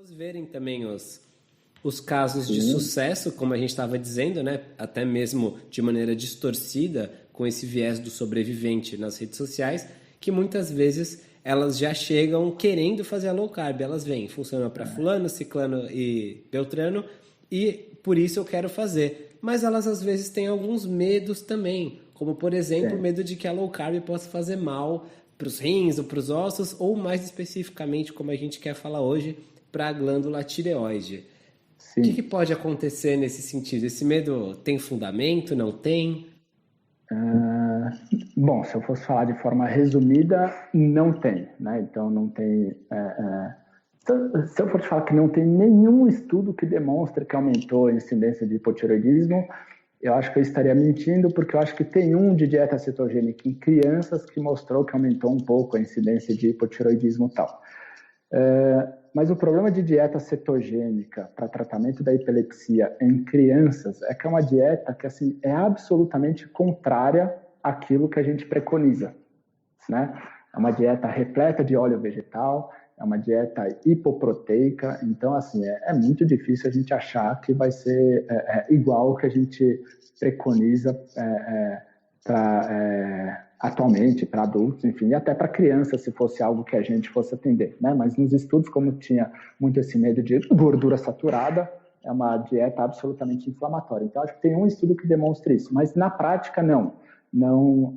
Vamos verem também os casos de sucesso, como a gente estava dizendo, né? Até mesmo de maneira distorcida, com esse viés do sobrevivente nas redes sociais, que muitas vezes elas já chegam querendo fazer a low carb. Elas vêm, funciona para fulano, ciclano e beltrano, e por isso eu quero fazer. Mas elas às vezes têm alguns medos também, como por exemplo, o Sim, medo de que a low carb possa fazer mal para os rins ou para os ossos, ou mais especificamente, como a gente quer falar hoje, para a glândula tireoide. O que sim. pode acontecer nesse sentido? Esse medo tem fundamento? Não tem? Ah, bom, se eu fosse falar de forma resumida, não tem, né? Então, não tem. Se eu fosse falar que não tem nenhum estudo que demonstre que aumentou a incidência de hipotireoidismo, eu acho que eu estaria mentindo, porque eu acho que tem um de dieta cetogênica em crianças que mostrou que aumentou um pouco a incidência de hipotireoidismo e tal. Mas o problema de dieta cetogênica para tratamento da epilepsia em crianças é que é uma dieta que assim, é absolutamente contrária àquilo que a gente preconiza, né? É uma dieta repleta de óleo vegetal, é uma dieta hipoproteica, então assim, é muito difícil a gente achar que vai ser igual o que a gente preconiza atualmente para adultos, enfim, e até para crianças, se fosse algo que a gente fosse atender, né? Mas nos estudos, como tinha muito esse medo de gordura saturada, é uma dieta absolutamente inflamatória. Então, acho que tem um estudo que demonstra isso, mas na prática, não. Não,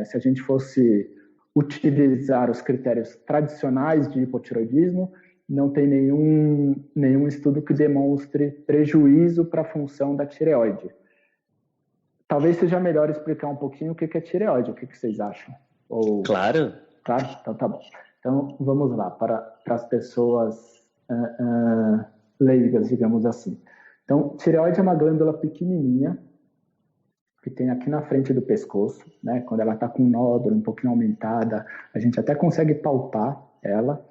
se a gente fosse utilizar os critérios tradicionais de hipotiroidismo, não tem nenhum estudo que demonstre prejuízo para a função da tireoide. Talvez seja melhor explicar um pouquinho o que é tireoide, o que vocês acham? Ou, Claro. claro? Então tá bom. Então vamos lá, para as pessoas leigas, digamos assim. Então, tireoide é uma glândula pequenininha que tem aqui na frente do pescoço, né? Quando ela está com um nódulo um pouquinho aumentada, a gente até consegue palpar ela,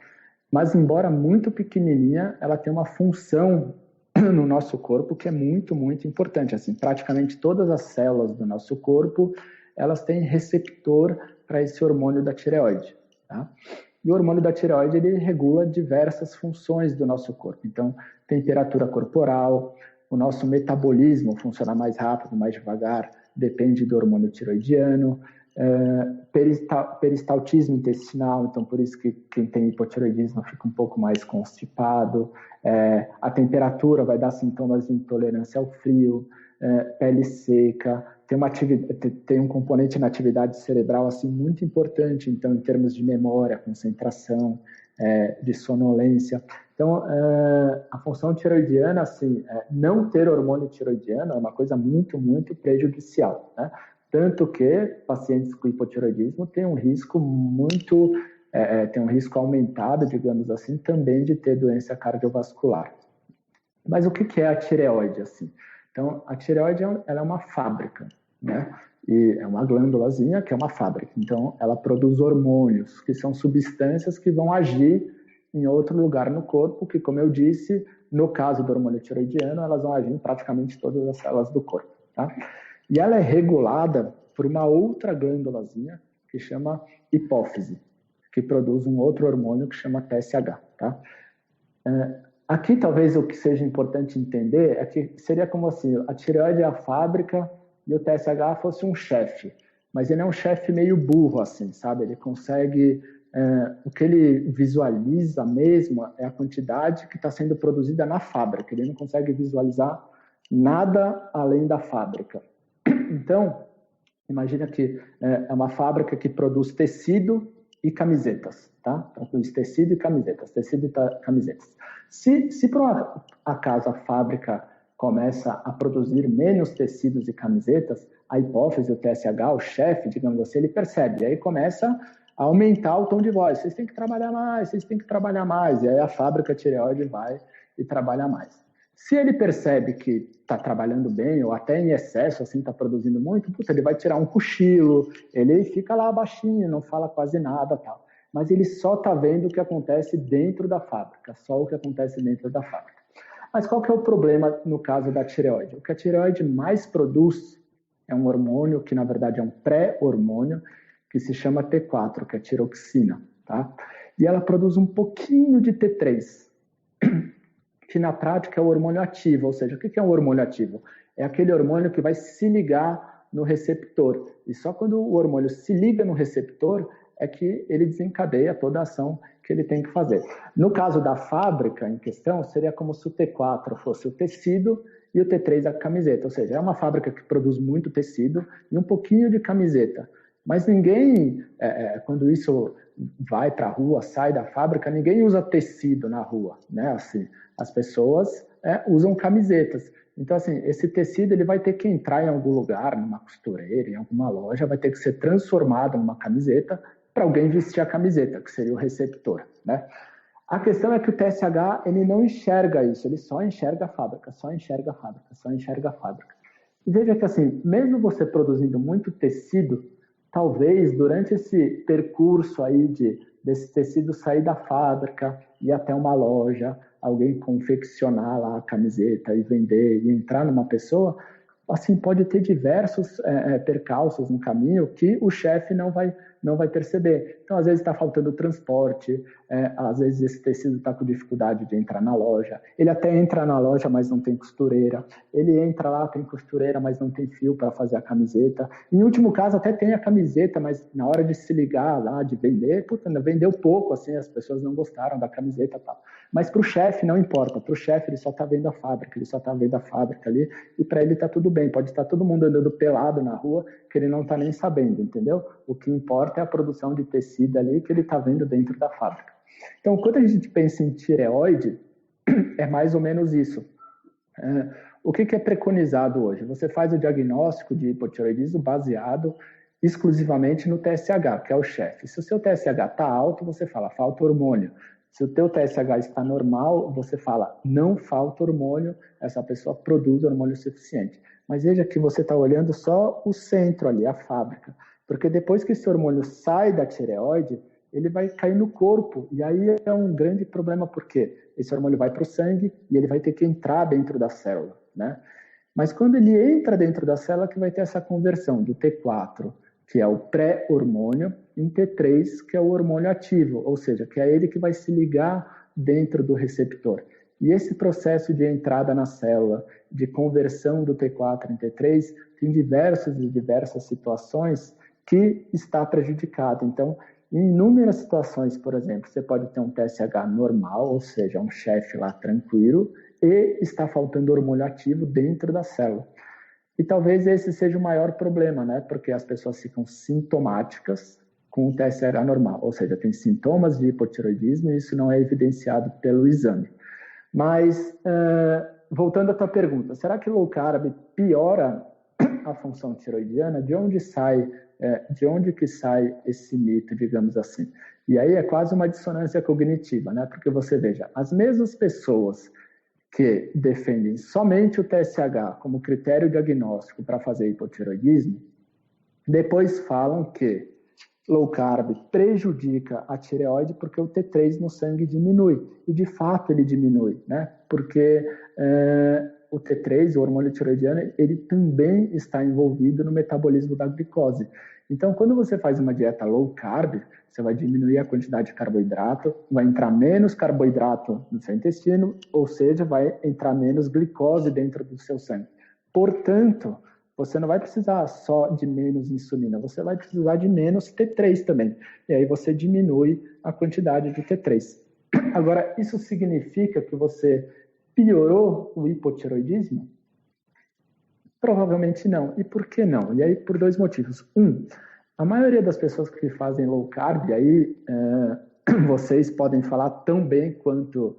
mas embora muito pequenininha, ela tem uma função no nosso corpo que é muito, muito importante. Assim, praticamente todas as células do nosso corpo, elas têm receptor para esse hormônio da tireoide, tá? E o hormônio da tireoide, ele regula diversas funções do nosso corpo. Então, temperatura corporal, o nosso metabolismo funciona mais rápido, mais devagar, depende do hormônio tiroidiano, peristaltismo intestinal, então por isso que quem tem hipotireoidismo fica um pouco mais constipado, a temperatura vai dar sintomas de intolerância ao frio, pele seca, tem um componente na atividade cerebral assim, muito importante, então em termos de memória, concentração, de sonolência. Então, a função tiroidiana, assim, não ter hormônio tiroidiano é uma coisa muito, muito prejudicial, né? Tanto que pacientes com hipotireoidismo têm um risco tem um risco aumentado, digamos assim, também de ter doença cardiovascular. Mas o que é a tireoide, assim? Então, a tireoide ela é uma fábrica, né? E é uma glândulazinha que é uma fábrica. Então, ela produz hormônios, que são substâncias que vão agir em outro lugar no corpo, que, como eu disse, no caso do hormônio tiroidiano, elas vão agir em praticamente todas as células do corpo, tá? E ela é regulada por uma outra glândulazinha que chama hipófise, que produz um outro hormônio que chama TSH, tá? Aqui, talvez, o que seja importante entender é que seria como assim, a tireoide é a fábrica e o TSH fosse um chefe, mas ele é um chefe meio burro, assim, sabe? Ele consegue... o que ele visualiza mesmo é a quantidade que está sendo produzida na fábrica. Ele não consegue visualizar nada além da fábrica. Então, imagina que é uma fábrica que produz tecido e camisetas, tá? Produz tecido e camisetas, tecido e camisetas. Se por um acaso a fábrica começa a produzir menos tecidos e camisetas, a hipófise, o TSH, o chefe, digamos assim, ele percebe, e aí começa a aumentar o tom de voz. Vocês têm que trabalhar mais, vocês têm que trabalhar mais. E aí a fábrica tireoide vai e trabalha mais. Se ele percebe que está trabalhando bem, ou até em excesso, assim, está produzindo muito, ele vai tirar um cochilo, ele fica lá baixinho, não fala quase nada, tal. Mas ele só está vendo o que acontece dentro da fábrica, só o que acontece dentro da fábrica. Mas qual que é o problema no caso da tireoide? O que a tireoide mais produz é um hormônio que, na verdade, é um pré-hormônio, que se chama T4, que é a tiroxina, tá? E ela produz um pouquinho de T3. que na prática é o hormônio ativo. Ou seja, o que é um hormônio ativo? É aquele hormônio que vai se ligar no receptor. E só quando o hormônio se liga no receptor é que ele desencadeia toda a ação que ele tem que fazer. No caso da fábrica em questão, seria como se o T4 fosse o tecido e o T3 a camiseta. Ou seja, é uma fábrica que produz muito tecido e um pouquinho de camiseta. Mas ninguém, quando isso vai para a rua, sai da fábrica, ninguém usa tecido na rua, né? Assim, as pessoas usam camisetas. Então, assim, esse tecido ele vai ter que entrar em algum lugar, numa costureira, em alguma loja, vai ter que ser transformado numa camiseta para alguém vestir a camiseta, que seria o receptor, né? A questão é que o TSH ele não enxerga isso, ele só enxerga a fábrica, só enxerga a fábrica, só enxerga a fábrica. E veja que, assim, mesmo você produzindo muito tecido, talvez durante esse percurso aí desse tecido sair da fábrica, ir até uma loja, alguém confeccionar lá a camiseta e vender e entrar numa pessoa, assim, pode ter diversos percalços no caminho que o chefe não vai perceber. Então, às vezes está faltando transporte, às vezes esse tecido está com dificuldade de entrar na loja, ele até entra na loja, mas não tem costureira, ele entra lá, tem costureira, mas não tem fio para fazer a camiseta. Em último caso, até tem a camiseta, mas na hora de se ligar lá, de vender, vendeu pouco, assim, as pessoas não gostaram da camiseta e tal. Mas para o chefe não importa, para o chefe ele só está vendo a fábrica, ele só está vendo a fábrica ali, e para ele está tudo bem, pode estar todo mundo andando pelado na rua, que ele não está nem sabendo, entendeu? O que importa é a produção de tecido ali que ele está vendo dentro da fábrica. Então, quando a gente pensa em tireoide, é mais ou menos isso. O que é preconizado hoje? Você faz o diagnóstico de hipotireoidismo baseado exclusivamente no TSH, que é o chefe. Se o seu TSH está alto, você fala, falta hormônio. Se o teu TSH está normal, você fala, não falta hormônio, essa pessoa produz hormônio suficiente. Mas veja que você está olhando só o centro ali, a fábrica. Porque depois que esse hormônio sai da tireoide, ele vai cair no corpo. E aí é um grande problema, porque esse hormônio vai para o sangue e ele vai ter que entrar dentro da célula, né? Mas quando ele entra dentro da célula, que vai ter essa conversão do T4, que é o pré-hormônio, em T3, que é o hormônio ativo, ou seja, que é ele que vai se ligar dentro do receptor. E esse processo de entrada na célula, de conversão do T4 em T3, tem diversas situações que está prejudicado. Então, em inúmeras situações, por exemplo, você pode ter um TSH normal, ou seja, um chefe lá tranquilo, e está faltando hormônio ativo dentro da célula. E talvez esse seja o maior problema, né? Porque as pessoas ficam sintomáticas com o TSH normal, ou seja, tem sintomas de hipotireoidismo e isso não é evidenciado pelo exame. Mas, voltando à tua pergunta, será que low carb piora a função tiroidiana? De onde que sai esse mito, digamos assim? E aí é quase uma dissonância cognitiva, né? Porque você veja, as mesmas pessoas que defendem somente o TSH como critério diagnóstico para fazer hipotireoidismo, depois falam que low carb prejudica a tireoide porque o T3 no sangue diminui. E de fato ele diminui, né? Porque o T3, o hormônio tireoidiano, ele também está envolvido no metabolismo da glicose. Então, quando você faz uma dieta low carb, você vai diminuir a quantidade de carboidrato, vai entrar menos carboidrato no seu intestino, ou seja, vai entrar menos glicose dentro do seu sangue. Portanto, você não vai precisar só de menos insulina, você vai precisar de menos T3 também. E aí você diminui a quantidade de T3. Agora, isso significa que você piorou o hipotireoidismo? Provavelmente não. E por que não? E aí por dois motivos. A maioria das pessoas que fazem low carb, aí vocês podem falar tão bem quanto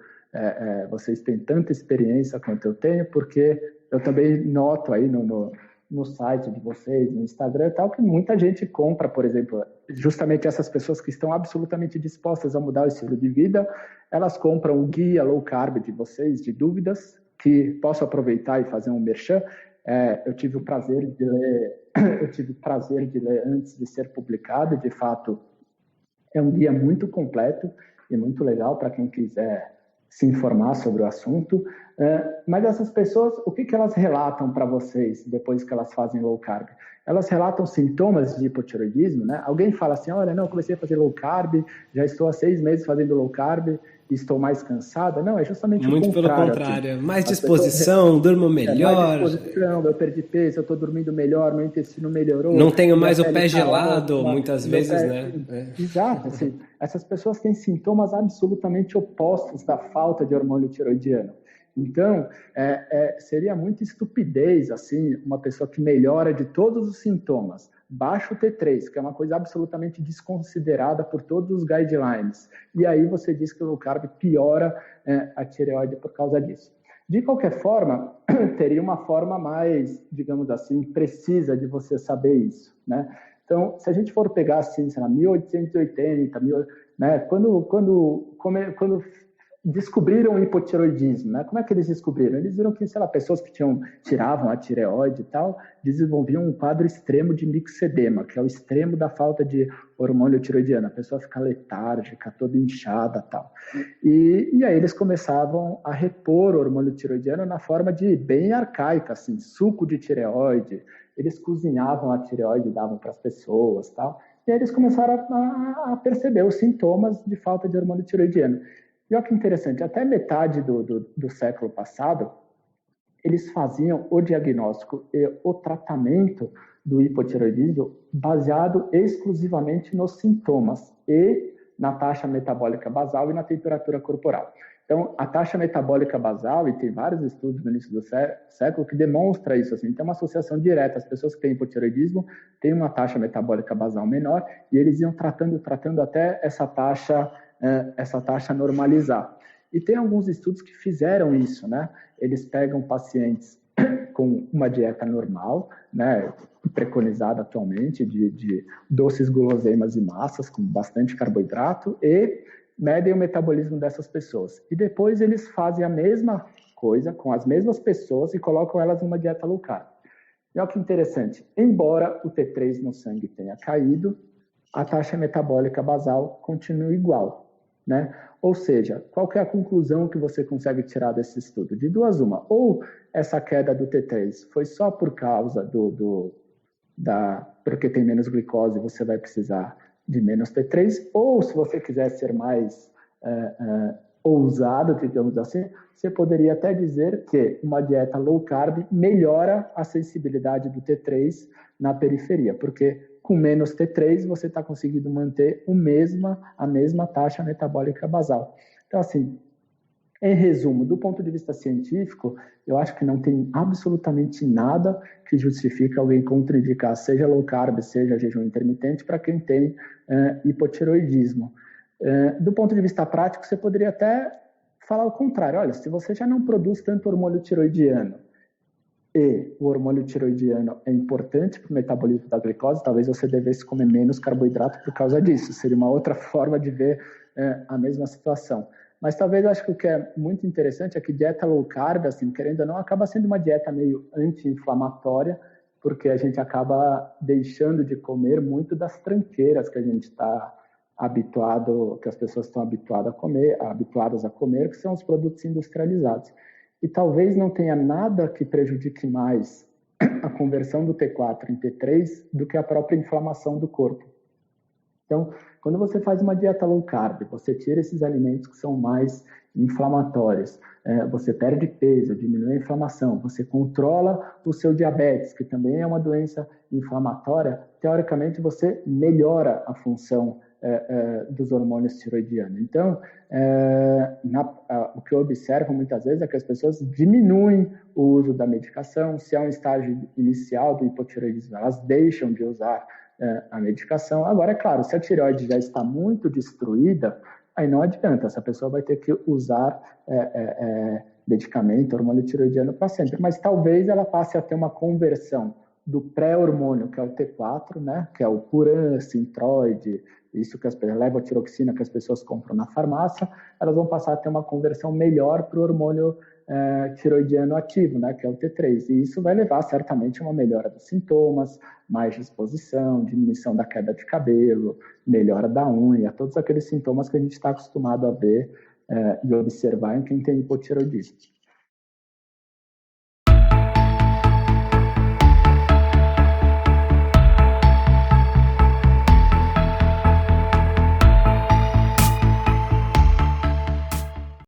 vocês têm tanta experiência quanto eu tenho, porque eu também noto aí no site de vocês, no Instagram e tal, que muita gente compra, por exemplo, justamente essas pessoas que estão absolutamente dispostas a mudar o estilo de vida, elas compram o guia low carb de vocês, de dúvidas, que posso aproveitar e fazer um merchan. Eu tive o prazer de ler antes de ser publicado, e de fato é um guia muito completo e muito legal para quem quiser se informar sobre o assunto. Mas essas pessoas, o que elas relatam para vocês depois que elas fazem low carb? Elas relatam sintomas de hipotireoidismo, né? Alguém fala assim, olha, não, eu comecei a fazer low carb, já estou há 6 meses fazendo low carb, estou mais cansada. Não, é justamente Muito o pelo contrário. contrário. Assim. Mais disposição, durmo melhor. Mais disposição, eu perdi peso, eu estou dormindo melhor, meu intestino melhorou. Não tenho mais o pé gelado, ótima, muitas vezes, pé... né? Exato. Assim, essas pessoas têm sintomas absolutamente opostos da falta de hormônio tiroidiano. Então, seria muita estupidez, assim, uma pessoa que melhora de todos os sintomas, baixa o T3, que é uma coisa absolutamente desconsiderada por todos os guidelines, e aí você diz que o low carb piora a tireoide por causa disso. De qualquer forma, teria uma forma mais, digamos assim, precisa de você saber isso, né? Então, se a gente for pegar, assim, sei lá, 1880, né, quando descobriram o hipotireoidismo, né? Como é que eles descobriram? Eles viram que, sei lá, pessoas que tiravam a tireoide e tal, desenvolviam um quadro extremo de mixedema, que é o extremo da falta de hormônio tiroidiano. A pessoa fica letárgica, toda inchada e tal. E aí eles começavam a repor o hormônio tiroidiano na forma de bem arcaica, assim, suco de tireoide. Eles cozinhavam a tireoide e davam para as pessoas, tal. E aí eles começaram a perceber os sintomas de falta de hormônio tiroidiano. E olha que interessante, até metade do século passado, eles faziam o diagnóstico e o tratamento do hipotireoidismo baseado exclusivamente nos sintomas e na taxa metabólica basal e na temperatura corporal. Então, a taxa metabólica basal, e tem vários estudos no início do século que demonstram isso, assim, tem uma associação direta, as pessoas que têm hipotireoidismo têm uma taxa metabólica basal menor, e eles iam tratando até essa taxa normalizar. E tem alguns estudos que fizeram isso, né? Eles pegam pacientes com uma dieta normal, né, preconizada atualmente, de doces, guloseimas e massas, com bastante carboidrato, e medem o metabolismo dessas pessoas. E depois eles fazem a mesma coisa com as mesmas pessoas e colocam elas numa dieta low carb. E olha que interessante, embora o T3 no sangue tenha caído, a taxa metabólica basal continua igual, né? Ou seja, qual que é a conclusão que você consegue tirar desse estudo? De duas uma, ou essa queda do T3 foi só por causa porque tem menos glicose, você vai precisar de menos T3, ou se você quiser ser mais ousado, digamos assim, você poderia até dizer que uma dieta low carb melhora a sensibilidade do T3 na periferia, porque com menos T3 você está conseguindo manter a mesma taxa metabólica basal. Então, assim, em resumo, do ponto de vista científico, eu acho que não tem absolutamente nada que justifique alguém contraindicar, seja low carb, seja jejum intermitente, para quem tem hipotireoidismo. Do ponto de vista prático, você poderia até falar o contrário. Olha, se você já não produz tanto hormônio tiroidiano e o hormônio tiroidiano é importante para o metabolismo da glicose, talvez você devesse comer menos carboidrato por causa disso. Seria uma outra forma de ver a mesma situação. Mas talvez eu acho que o que é muito interessante é que dieta low carb, assim, querendo ou não, acaba sendo uma dieta meio anti-inflamatória, porque a gente acaba deixando de comer muito das tranqueiras que a gente está habituado, que as pessoas estão habituadas a comer, que são os produtos industrializados. E talvez não tenha nada que prejudique mais a conversão do T4 em T3 do que a própria inflamação do corpo. Então, quando você faz uma dieta low carb, você tira esses alimentos que são mais inflamatórios, você perde peso, diminui a inflamação, você controla o seu diabetes, que também é uma doença inflamatória, teoricamente você melhora a função dos hormônios tiroidianos. Então, o que eu observo muitas vezes é que as pessoas diminuem o uso da medicação. Se é um estágio inicial do hipotireoidismo, elas deixam de usar a medicação. Agora, é claro, se a tireoide já está muito destruída, aí não adianta, essa pessoa vai ter que usar medicamento, hormônio tiroidiano para sempre. Mas talvez ela passe a ter uma conversão do pré-hormônio, que é o T4, né, que é o Puran, Synthroid, isso que levotiroxina que as pessoas compram na farmácia, elas vão passar a ter uma conversão melhor para o hormônio tiroidiano ativo, né, que é o T3. E isso vai levar certamente a uma melhora dos sintomas, mais disposição, diminuição da queda de cabelo, melhora da unha, todos aqueles sintomas que a gente está acostumado a ver e observar em quem tem hipotireoidismo.